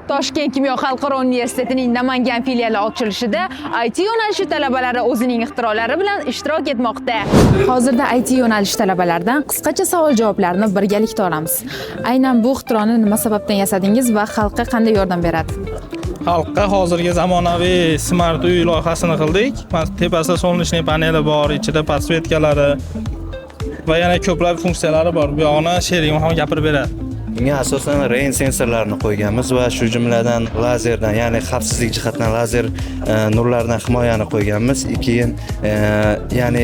Toshkent kimyo xalqaro universitetining Namangan filiali ochilishida IT yo'nalishi talabalari o'zining ixtirolari bilan ishtirok etmoqda. Hozirda IT yo'nalishi talabalaridan qisqacha savol-javoblarni birgalikda olamiz. Aynan bu ixtironi nima sababdan yasadingiz va xalqqa qanday yordam beradi? Xalqqa hozirgi zamonaviy smart uy loyihasini qildik. Tepasida solnechniy paneli bor, ichida podsvetkalari va yana ko'plab funksiyalari bor. Bu yoqni Sherim ham gapirib beradi. Bunga asosan rain sensorlarini qo'yganmiz va shu jumladan lazerdan, ya'ni xavfsizlik jihatdan lazer nurlardan himoyani qo'yganmiz. Keyin ya'ni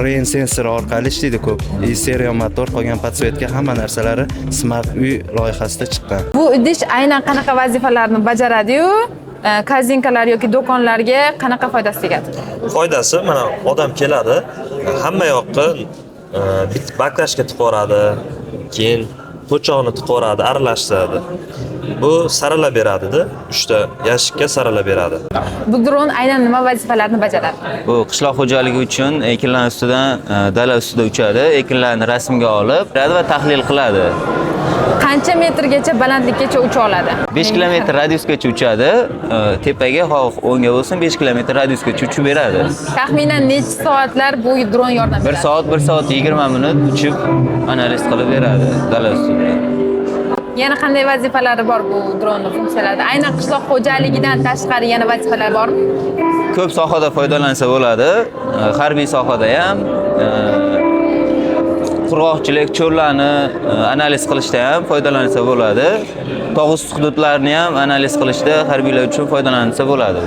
rain sensor orqali ishlaydi ko'p. Stereo motor, qolgan podsvetka hamma narsalari smart uy loyihasida chiqqan. Bu idish aynan qanaqa vazifalarni bajaradi-yu? Kazinkalar yoki do'konlarga qanaqa foydasi tegadi? Foydasi mana odam keladi, hamma yoqqa baklashga tiqoradi, keyin po'choqni tiqoradi, aralashtiradi. Bu saralab beradi-da, 3 ta yashikka saralab beradi. Bu dron aynan nima vazifalarni bajaradi? Bu qishloq xo'jaligi uchun ekinlar ustidan, dala ustida uchadi, ekinlarni rasmga olib, va tahlil qiladi. Qancha metrgacha balandlikgacha ucha oladi? 5 kilometr radiusgacha uchadi. Tepaga xoh o'ngga bo'lsin 5 kilometr radiusgacha uchib beradi. Taxminan necha soatlar bu dron yordam beradi? 1 soat 20 minut uchib analiz qilib beradi dala ustida. Yana qanday vazifalari bor bu dronning funksiyalarida? Aynan qishloq xo'jaligidan tashqari yana vazifalar bormi? Ko'p sohada foydalansa bo'ladi. Harbiy sohada ham, qurg'oqchilik, cho'llarni analiz qilishda ham foydalansa bo'ladi. Tog' usti hududlarni ham analiz qilishda harbiylar uchun foydalansa bo'ladi.